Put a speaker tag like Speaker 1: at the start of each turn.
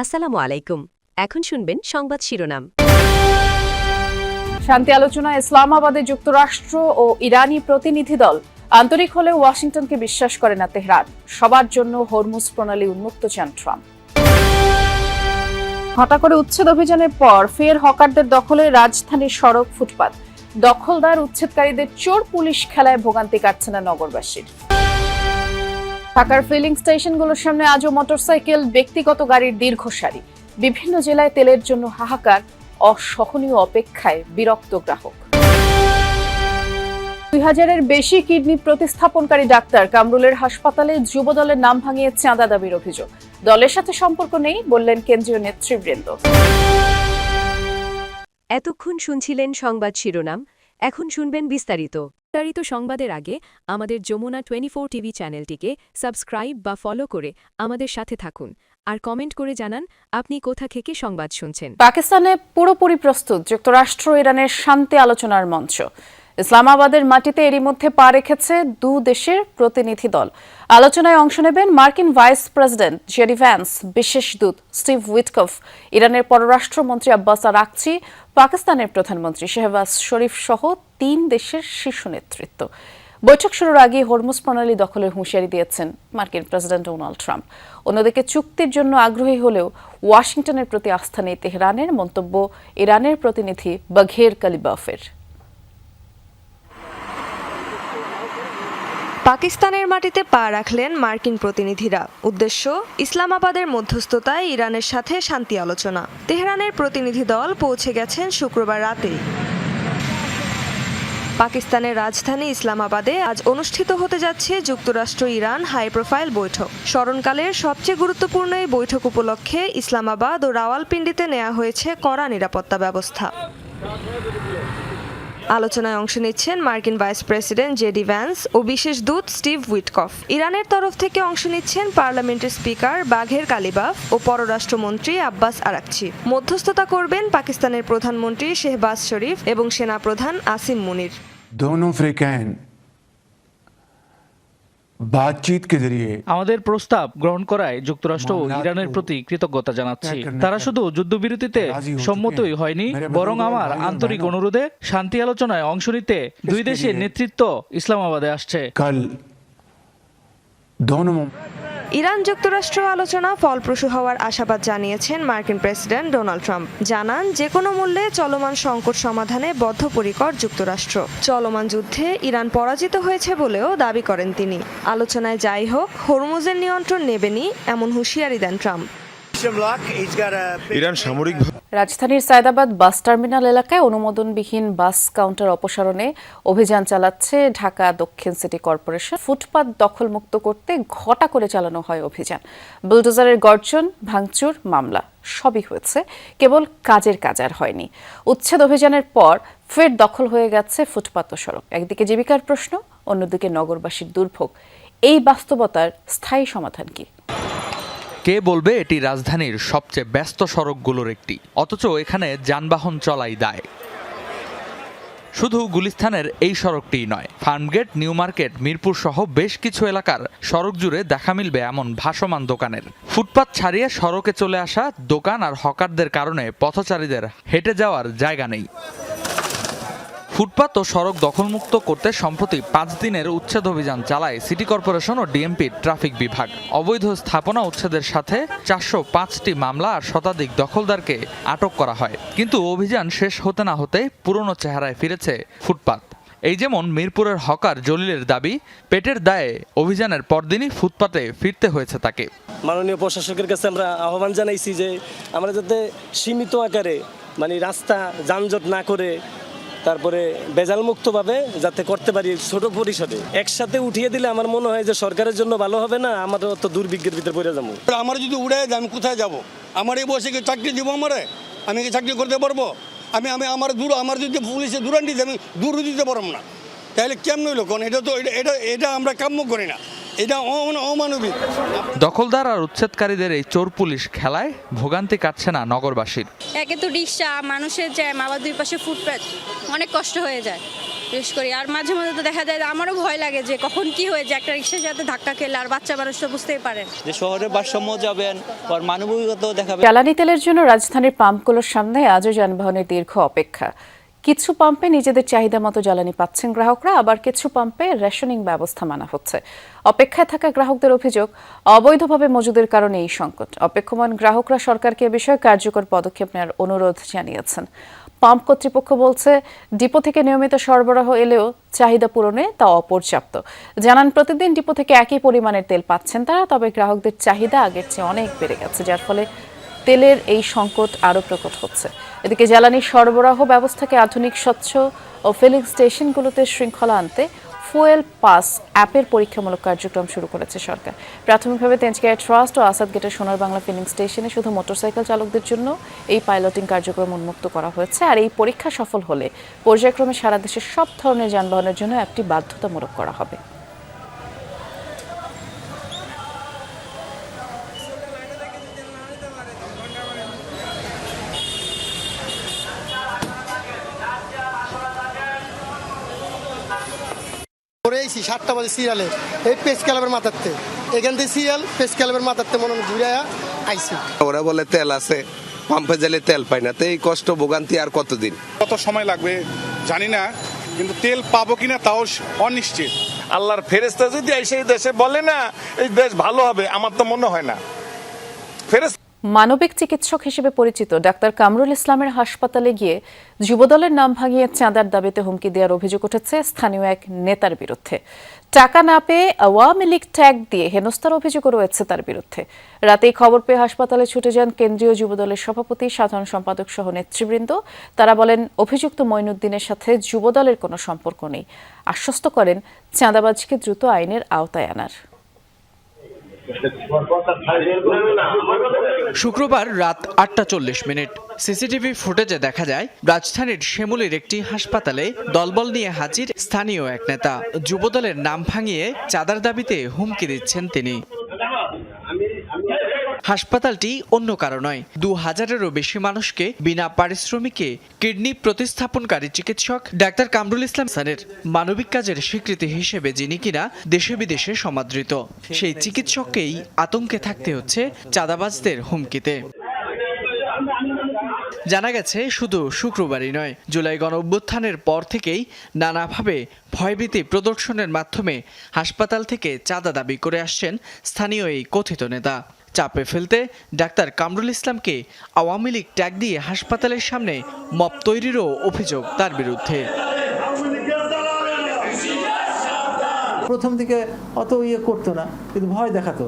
Speaker 1: আসসালামু আলাইকুম। এখন শুনবেন সংবাদ শিরোনাম।
Speaker 2: শান্তি আলোচনা ইসলামাবাদে যুক্তরাষ্ট্র ও ইরানি প্রতিনিধি দল। আন্তরিক হলেও ওয়াশিংটনকে বিশ্বাস করে না তেহরান। সবার জন্য হরমুজ প্রণালী উন্মুক্ত চান ট্রাম্প। হঠাৎ করে উচ্ছেদ অভিযানের পর ফের হকারদের দখলে রাজধানীর সড়ক ফুটপাত। দখলদার উচ্ছেদকারীদের চোর পুলিশ খেলায় ভোগান্তি কাটছে না নগরবাসীর। ঢাকার ফিলিং স্টেশনগুলোর সামনে আজও মোটরসাইকেল, ব্যক্তিগত গাড়ির দীর্ঘ সারি। বিভিন্ন জেলায় তেলের জন্য হাহাকার, অসহনীয় অপেক্ষায় বিরক্ত গ্রাহক। ২০০০-এর বেশি কিডনি প্রতিস্থাপনকারী ডাক্তার কামরুলের হাসপাতালে যুবদলের নাম ভাঙিয়ে চাঁদা দাবির অভিযোগ। দলের সাথে সম্পর্ক নেই বললেন কেন্দ্রীয় নেতৃবৃন্দ।
Speaker 1: এতক্ষণ শুনছিলেন সংবাদ শিরোনাম, এখন শুনবেন বিস্তারিত সংবাদের আগে আমাদের যমুনা 24 টিভি চ্যানেলটিকে সাবস্ক্রাইব বা ফলো করে আমাদের সাথে থাকুন আর কমেন্ট করে জানান আপনি কোথা থেকে সংবাদ শুনছেন।
Speaker 2: পাকিস্তানে পুরোপুরি প্রস্তুত যুক্তরাষ্ট্র ইরানের শান্তি আলোচনার মঞ্চ। ইসলামাবাদের মাটিতে এরই মধ্যে পা রেখেছে দু দেশের প্রতিনিধি দল। আলোচনায় অংশ নেবেন মার্কিন ভাইস প্রেসিডেন্ট জেডি ভ্যান্স, বিশেষ দূত স্টিভ উইটকফ, ইরানের পররাষ্ট্রমন্ত্রী আব্বাস আরাকচি, পাকিস্তানের প্রধানমন্ত্রী শেহবাজ শরীফ সহ ৩ দেশের শীর্ষ নেতৃত্ব। বৈঠক শুরুর আগে হরমুজ প্রণালী দখলের হুঁশিয়ারি দিয়েছেন মার্কিন প্রেসিডেন্ট ডোনাল্ড ট্রাম্প। অন্যদিকে চুক্তির জন্য আগ্রহী হলেও ওয়াশিংটনের প্রতি আস্থা নেই তেহরানের, মন্তব্য ইরানের প্রতিনিধি বাঘের কালিবাফের।
Speaker 3: পাকিস্তানের মাটিতে পা রাখলেন মার্কিন প্রতিনিধিরা। উদ্দেশ্য ইসলামাবাদের মধ্যস্থতায় ইরানের সাথে শান্তি আলোচনা। তেহরানের প্রতিনিধি দল পৌঁছে গেছেন শুক্রবার রাতে। পাকিস্তানের রাজধানী ইসলামাবাদে আজ অনুষ্ঠিত হতে যাচ্ছে যুক্তরাষ্ট্র ইরান হাই প্রোফাইল বৈঠক। স্মরণকালের সবচেয়ে গুরুত্বপূর্ণ এই বৈঠক উপলক্ষে ইসলামাবাদ ও রাওয়ালপিন্ডিতে নেওয়া হয়েছে কড়া নিরাপত্তা ব্যবস্থা। আলোচনায় অংশ নিচ্ছেন মার্কিন ভাইস প্রেসিডেন্ট জেডি ভ্যান্স ও বিশেষ দূত স্টিভ উইটকফ। ইরানের তরফ থেকে অংশ নিচ্ছেন পার্লামেন্টের স্পিকার বাঘের কালিবাফ ও পররাষ্ট্রমন্ত্রী আব্বাস আরাকচি। মধ্যস্থতা করবেন পাকিস্তানের প্রধানমন্ত্রী শেহবাজ শরীফ এবং সেনাপ্রধান আসিম মুনির।
Speaker 4: আমাদের প্রস্তাব গ্রহণ করায় যুক্তরাষ্ট্র ও ইরানের প্রতি কৃতজ্ঞতা জানাচ্ছি। তারা শুধু যুদ্ধবিরতিতে সম্মতই হয়নি, বরং আমার আন্তরিক অনুরোধে শান্তি আলোচনায় অংশ নিতে দুই দেশের নেতৃত্ব ইসলামাবাদে আসছে।
Speaker 3: ইরান যুক্তরাষ্ট্র আলোচনা ফলপ্রসূ হওয়ার আশাবাদ জানিয়েছেন মার্কিন প্রেসিডেন্ট ডোনাল্ড ট্রাম্প। জানান যে কোনো মূল্যে চলমান সংকট সমাধানে বদ্ধপরিকর যুক্তরাষ্ট্র। চলমান যুদ্ধে ইরান পরাজিত হয়েছে বলেও দাবি করেন তিনি। আলোচনায় যাই হোক, হরমুজের নিয়ন্ত্রণ নেবেনি এমন হুঁশিয়ারি দেন ট্রাম্প।
Speaker 5: ইরান সামরিক
Speaker 2: রাজধানীর সায়দাবাদ বাস টার্মিনাল এলাকায় অনুমোদনবিহীন বাস কাউন্টার অপসারণে অভিযান চালাচ্ছে ঢাকা দক্ষিণ সিটি কর্পোরেশন। ফুটপাত দখলমুক্ত করতে ঘটা করে চালানো হয় অভিযান। বুলডোজারের গর্জন, ভাঙচুর, মামলা সবই হয়েছে, কেবল কাজের কাজ আর হয়নি। উচ্ছেদ অভিযানের পর ফের দখল হয়ে গেছে ফুটপাত ও সড়ক। একদিকে জীবিকার প্রশ্ন, অন্যদিকে নগরবাসীর দুর্ভোগ। এই বাস্তবতার স্থায়ী সমাধান কি?
Speaker 6: কে বলবে এটি রাজধানীর সবচেয়ে ব্যস্ত সড়কগুলোর একটি, অথচ এখানে যানবাহন চলাই দায়। শুধু গুলিস্তানের এই সড়কটিই নয়, ফার্মগেট, নিউ মার্কেট, মিরপুর সহ বেশ কিছু এলাকার সড়ক জুড়ে দেখা মিলবে এমন ভাসমান দোকানের। ফুটপাত ছাড়িয়ে সড়কে চলে আসা দোকান আর হকারদের কারণে পথচারীদের হেঁটে যাওয়ার জায়গা নেই। ফুটপাত ও সড়ক দখলমুক্ত করতে সম্প্রতি 5 দিনের উচ্ছেদ অভিযান চালায় সিটি কর্পোরেশন ও ডিএমপির ট্রাফিক বিভাগ। অবৈধ স্থাপনা উচ্ছেদের সাথে 405টি মামলা আর শতাধিক দখলদারকে আটক করা হয়। কিন্তু অভিযান শেষ হতে না হতে পুরনো চেহারায় ফিরেছে ফুটপাত। এই যেমন মিরপুরের হকার জলিলের দাবি, পেটের দায়ে অভিযানের পরদিনই ফুটপাতে ফিরতে হয়েছে তাকে।
Speaker 7: মাননীয় প্রশাসকের কাছে আমরা আহ্বান জানাইছি যে আমরা যাতে সীমিত আকারে রাস্তা যানজট না করে তারপরে বেজাল মুক্তভাবে যাতে করতে পারি ছোট পরিসরে। একসাথে উঠিয়ে দিলে আমার মনে হয় যে সরকারের জন্য ভালো হবে না, আমারও তো দুর্ভিক্ষের ভিতরে পড়ে যাবো।
Speaker 8: আমার যদি উড়ে যায় আমি কোথায় যাব? আমার এই বসে কি চাকরি দিব? আমি কি চাকরি করতে পারবো? আমার যদি পুলিশে দূরান দিতে আমি দূর দিতে পারবো না, তাহলে কেমন হইলো? কারণ এটা আমরা কাম্য করি না, এটা অমানবিক।
Speaker 6: দখলদার আর উচ্ছেদকারীদের এই চোর পুলিশ খেলায় ভোগান্তি কাটছে না নগরবাসীর।
Speaker 9: একে তো রিক্সা, মানুষের জ্যাম, আবার দুই পাশে ফুটপাত, অনেক কষ্ট হয়ে যায়।
Speaker 5: ইউজ করি। আর মাঝে মাঝে তো দেখা যায় যে আমারও ভয় লাগে যে কখন কি হয়ে যায়, একটা রিক্সার সাথে ধাক্কা খেলে, আর বাচ্চা মানুষ তো বুঝতেই পারেন
Speaker 9: যে শহরের ভারসাম্য যাবেন আর মানবিকতাও দেখাবেন।
Speaker 2: জ্বালানি তেলের জন্য রাজধানীর পাম্পগুলোর সামনে আজও যানবাহনের দীর্ঘ অপেক্ষা। কিছু পাম্পে নিজেদের চাহিদা মতো জ্বালানি পাচ্ছেন গ্রাহকরা, আবার কিছু পাম্পে রেশনিং ব্যবস্থা মানা হচ্ছে। অপেক্ষায় থাকা গ্রাহকদের অভিযোগ, অবৈধভাবে মজুদের কারণে এই সংকট। অপেক্ষমান গ্রাহকরা সরকারকে এ বিষয়ে কার্যকর পদক্ষেপ নেওয়ার অনুরোধ জানিয়েছেন। পাম্প কর্তৃপক্ষ বলছে, ডিপো থেকে নিয়মিত সরবরাহ এলেও চাহিদা পূরণে তা অপর্যাপ্ত। জানান, প্রতিদিন ডিপো থেকে একই পরিমাণের তেল পাচ্ছেন তারা, তবে গ্রাহকদের চাহিদা আগের চেয়ে অনেক বেড়ে গেছে, যার ফলে তেলের এই সংকট আরও প্রকট হচ্ছে। এদিকে জ্বালানি সরবরাহ ব্যবস্থাকে আধুনিক, স্বচ্ছ ও ফিলিং স্টেশনগুলোতে শৃঙ্খলা আনতে ফুয়েল পাস অ্যাপের পরীক্ষামূলক কার্যক্রম শুরু করেছে সরকার। প্রাথমিকভাবে তেজগাঁও ট্রাস্ট ও আসাদ গেটের সোনার বাংলা ফিলিং স্টেশনে শুধু মোটরসাইকেল চালকদের জন্য এই পাইলটিং কার্যক্রম উন্মুক্ত করা হয়েছে। আর এই পরীক্ষা সফল হলে পর্যায়ক্রমে সারা দেশের সব ধরনের যানবাহনের জন্য অ্যাপটি বাধ্যতামূলক করা হবে।
Speaker 10: পরেছি 7টা বাজে সিরিয়ালে এই পেস ক্লাবের মাথাতে, এখান থেকে সিরিয়াল পেস ক্লাবের মাথাতে মনে ঘুরে আইসি।
Speaker 11: ওরা বলে তেল আছে, পাম্পে গেলে তেল পাই না, তো এই কষ্ট ভোগান্তি আর কতদিন,
Speaker 12: কত সময় লাগবে জানি না, কিন্তু তেল পাবো কিনা তাও অনিশ্চিত।
Speaker 13: আল্লাহর ফেরেশতা যদি এই দেশে বলে না এই দেশ ভালো হবে, আমার তো মনে হয় না।
Speaker 2: মানবিক চিকিৎসক হিসেবে পরিচিত ডাক্তার কামরুল ইসলামের হাসপাতালে গিয়ে যুবদলের নাম ভাঙিয়ে চাঁদার দাবিতে হুমকি দেওয়ার অভিযোগ উঠেছে স্থানীয় এক নেতার বিরুদ্ধে। টাকা না পেয়ে আওয়ামী লীগ ট্যাগ দিয়ে হেনস্থার অভিযোগও রয়েছে তার বিরুদ্ধে। রাতেই খবর পেয়ে হাসপাতালে ছুটে যান কেন্দ্রীয় যুবদলের সভাপতি, সাধারণ সম্পাদক সহ নেতৃবৃন্দ। তারা বলেন, অভিযুক্ত মঈনুদ্দিনের সাথে যুবদলের কোনো সম্পর্ক নেই। আশ্বস্ত করেন চাঁদাবাজকে দ্রুত আইনের আওতায় আনার।
Speaker 6: শুক্রবার রাত 8:40 সিসিটিভি ফুটেজে দেখা যায় রাজধানীর শিমুলির একটি হাসপাতালে দলবল নিয়ে হাজির স্থানীয় এক নেতা। যুবদলের নাম ভাঙিয়ে চাঁদার দাবিতে হুমকি দিচ্ছেন তিনি। হাসপাতালটি অন্য কারো নয়, 2000-এরও বেশি মানুষকে বিনা পারিশ্রমিকে কিডনি প্রতিস্থাপনকারী চিকিৎসক ডাক্তার কামরুল ইসলাম স্যারের মানবিক কাজের স্বীকৃতি হিসেবে যিনি কিনা দেশে বিদেশে সমাদৃত, সেই চিকিৎসককেই আতঙ্কে থাকতে হচ্ছে চাঁদাবাজদের হুমকিতে। জানা গেছে, শুধু শুক্রবারই নয়, জুলাই গণঅভ্যুত্থানের পর থেকেই নানাভাবে ভয়ভীতি প্রদর্শনের মাধ্যমে হাসপাতাল থেকে চাঁদা দাবি করে আসছেন স্থানীয় এই কথিত নেতা। চাপে ফেলতে ডাক্তার কামরুল ইসলামকে আওয়ামী লীগ ট্যাগ দিয়ে হাসপাতালের সামনে মব তৈরিরও অভিযোগ তার বিরুদ্ধে।
Speaker 14: প্রথম দিকে অত করতো না, কিন্তু ভয় দেখাতো।